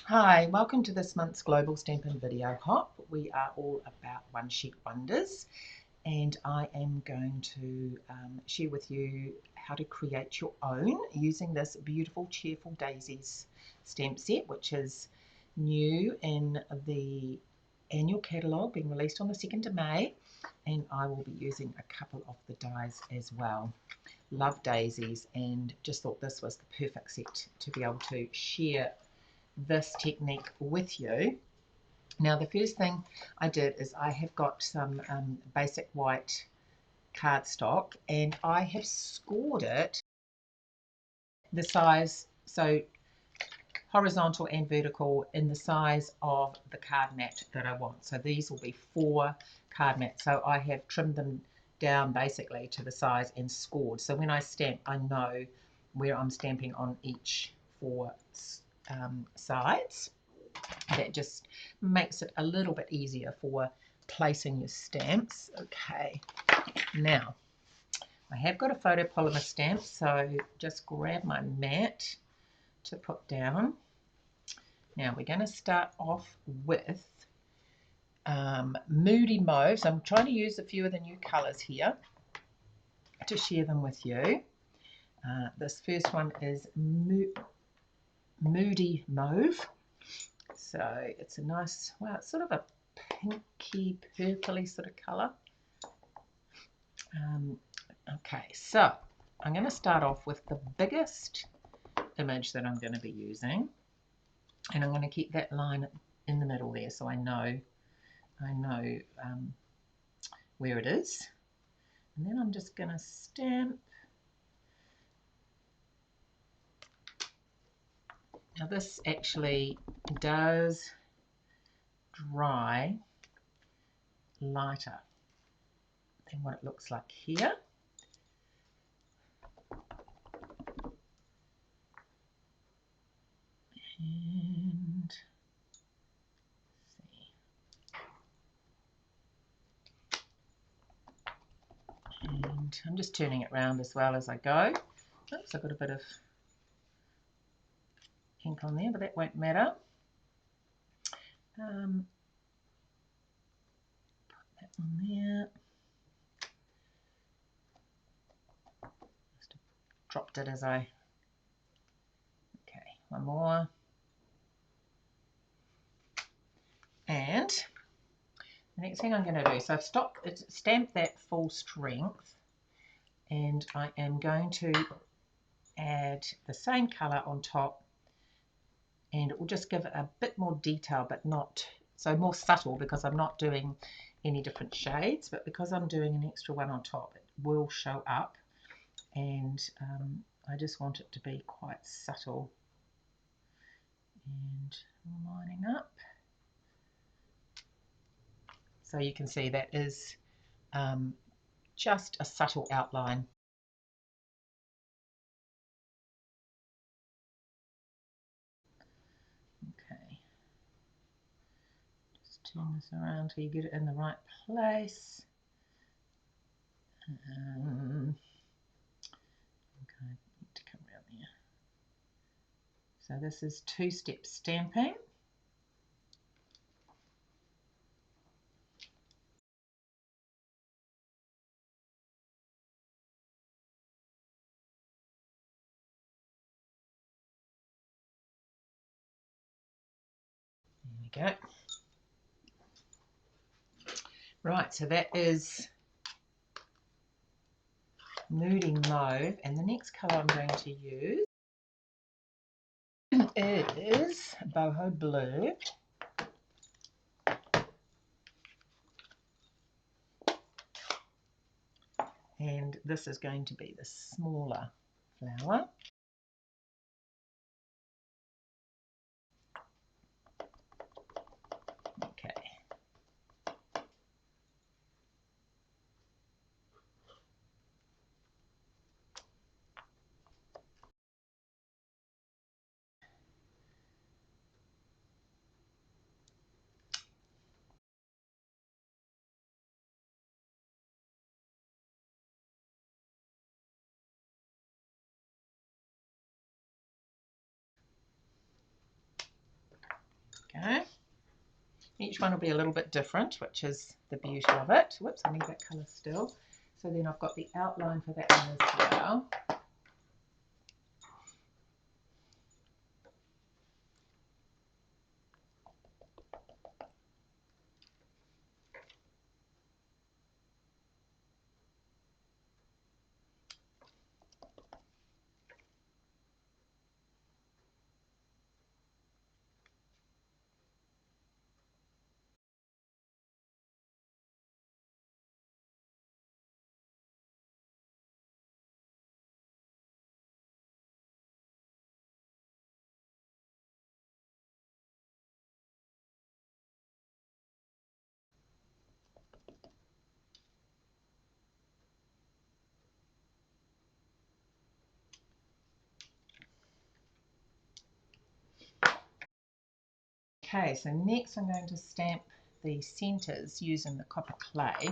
Hi, welcome to this month's Global Stampin' Video Hop. We are all about one sheet wonders, and I am going to share with you how to create your own using this beautiful Cheerful Daisies stamp set, which is new in the annual catalogue being released on the 2nd of May, and I will be using a couple of the dies as well. Love daisies and just thought this was the perfect set to be able to share this technique with you. Now the first thing I did is I have got some basic white cardstock and I have scored it the size, so horizontal and vertical, in the size of the card mat that I want. So these will be 4 card mats, so I have trimmed them down basically to the size and scored, so when I stamp I know where I'm stamping on each 4 sides. That just makes it a little bit easier for placing your stamps. Okay, now I have got a photopolymer stamp, so just grab my mat to put down. Now we're going to start off with Moody Mauves. I'm trying to use a few of the new colours here to share them with you. This first one is Moody Mauve. So it's a nice, well, it's sort of a pinky, purpley sort of colour. Okay, so I'm going to start off with the biggest image that I'm going to be using, and I'm going to keep that line in the middle there so I know where it is. And then I'm just going to stamp. Now this actually does dry lighter than what it looks like here. And see. And I'm just turning it around as well as I go. Oops, I've got a bit of ink on there, but that won't matter. Put that on there. Just dropped it as I... Okay, one more. And the next thing I'm going to do, so I've stamped that full strength, and I am going to add the same colour on top, and it will just give it a bit more detail, but not so, more subtle, because I'm not doing any different shades, but because I'm doing an extra one on top, it will show up, and I just want it to be quite subtle. And lining up, so you can see that is just a subtle outline. Okay, just turn this around till you get it in the right place. Okay, need to come around there. So this is 2-step stamping. There we go. Right, so that is Moody Mauve, and the next colour I'm going to use is Boho Blue. And this is going to be the smaller flower. go. Each one will be a little bit different, which is the beauty of it. Whoops, I need that colour still. So then I've got the outline for that one as well. Okay, so next I'm going to stamp the centres using the copper clay.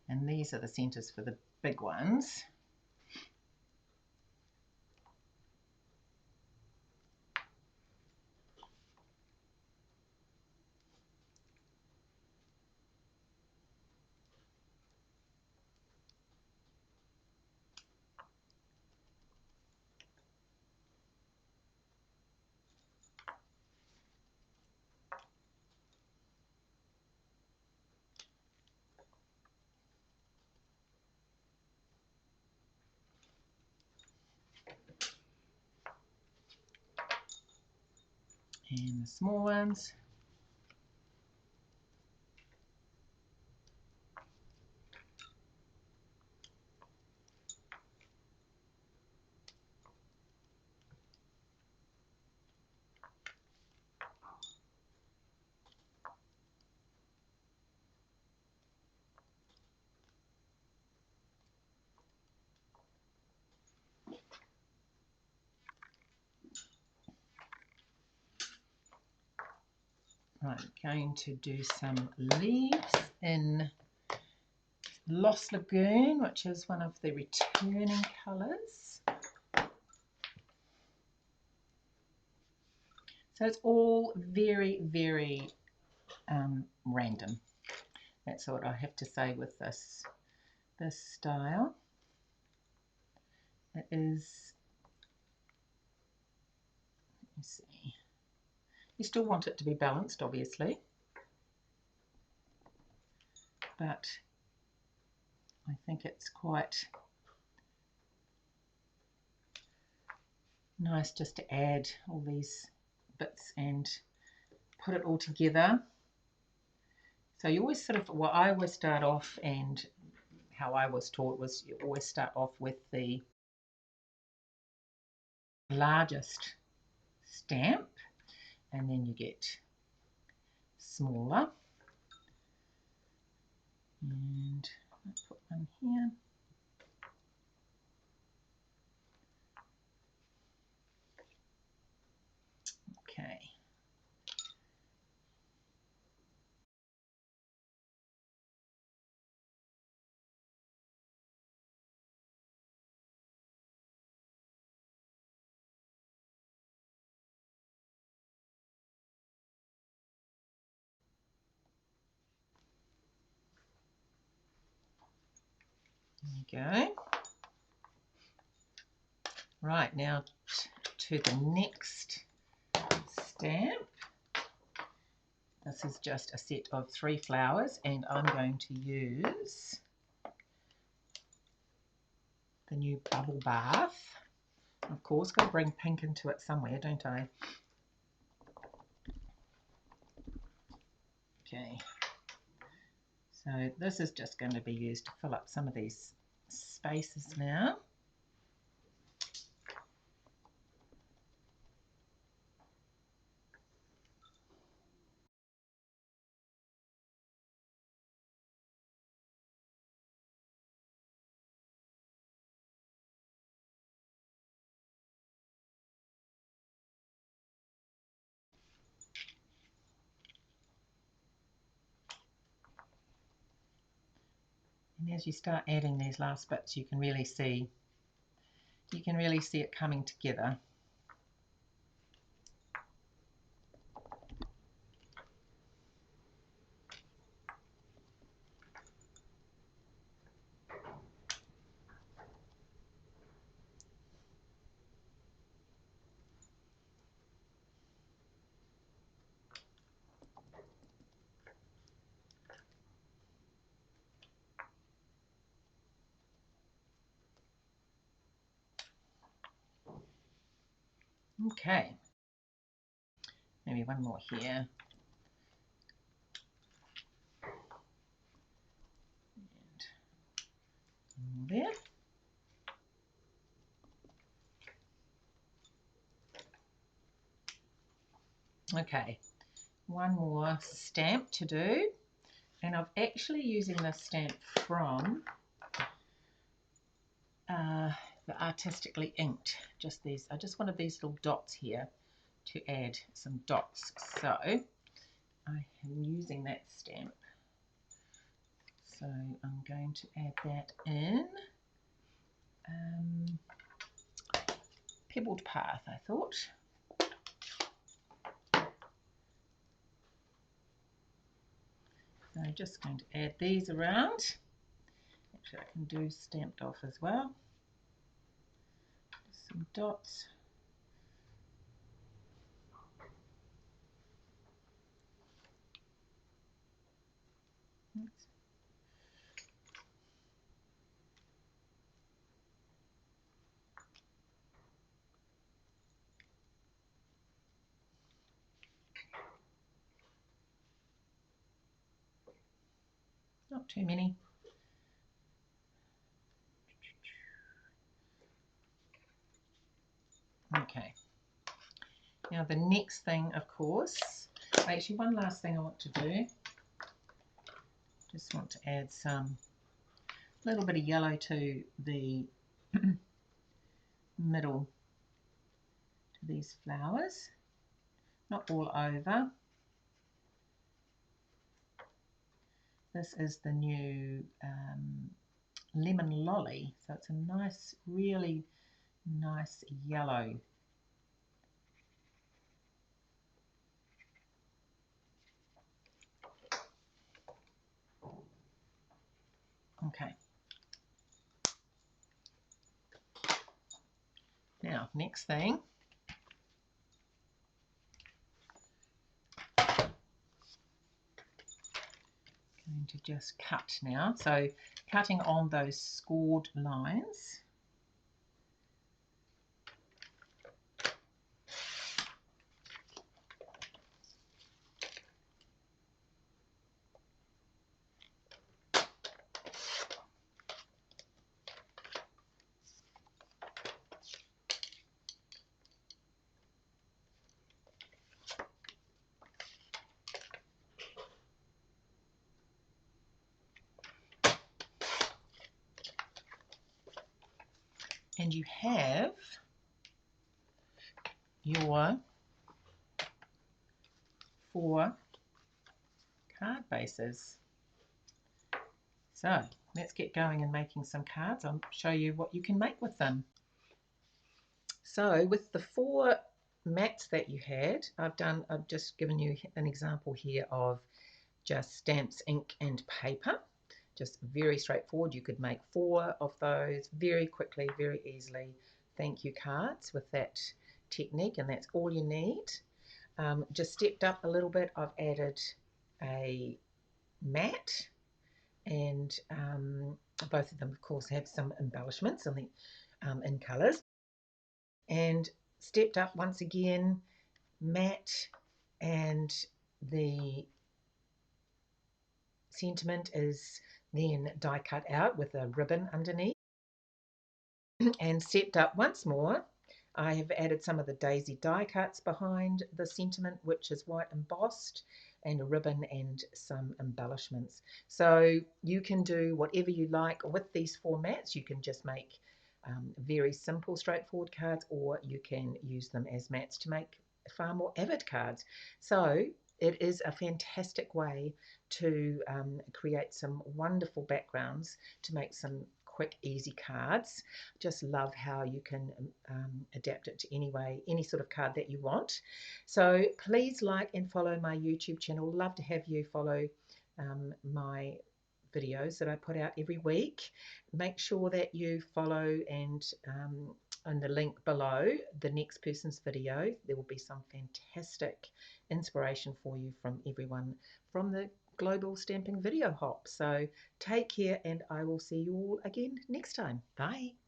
And these are the centres for the big ones. And the small ones. Right, I'm going to do some leaves in Lost Lagoon, which is one of the returning colours. So it's all very, very random. That's what I have to say with this style. It is, let me see, you still want it to be balanced, obviously, but I think it's quite nice just to add all these bits and put it all together. So you always sort of, well, I always start off, and how I was taught was you always start off with the largest stamp, and then you get smaller. And I'll put one here. Okay. There we go. Right, now to the next stamp. This is just a set of 3 flowers, and I'm going to use the new Bubble Bath. Of course, got to bring pink into it somewhere, don't I? Okay. So this is just going to be used to fill up some of these spaces now. And as you start adding these last bits, you can really see it coming together. Okay, maybe one more here. And there. Okay, one more stamp to do, and I'm actually using this stamp from the Artistically Inked. Just these, I just wanted these little dots here to add some dots. So I am using that stamp. So I'm going to add that in. Pebbled Path, I thought. So I'm just going to add these around. Actually, I can do stamped off as well. Just some dots. Not too many. Okay. Now the next thing, of course, actually one last thing I want to do. Just want to add some little bit of yellow to the middle to these flowers. Not all over. This is the new Lemon Lolly, so it's a nice, really nice yellow. Okay. Now, next thing, going to just cut now. So cutting on those scored lines. And you have your 4 card bases. So let's get going and making some cards. I'll show you what you can make with them. So with the 4 mats that you had, I've just given you an example here of just stamps, ink and paper. Just very straightforward. You could make 4 of those very quickly, very easily. Thank you cards with that technique, and that's all you need. Just stepped up a little bit. I've added a mat, and both of them, of course, have some embellishments in colours. And stepped up once again, mat, and the sentiment is then die cut out with a ribbon underneath. And stepped up once more. I have added some of the daisy die cuts behind the sentiment, which is white embossed, and a ribbon and some embellishments. So you can do whatever you like with these 4 mats. You can just make very simple, straightforward cards, or you can use them as mats to make far more avid cards. So it is a fantastic way to create some wonderful backgrounds to make some quick, easy cards. Just love how you can adapt it to any sort of card that you want. So please like and follow my YouTube channel. Love to have you follow my videos that I put out every week. Make sure that you follow and on the link below the next person's video, there will be some fantastic inspiration for you from everyone from the Global Stamping Video Hop. So take care, and I will see you all again next time. Bye.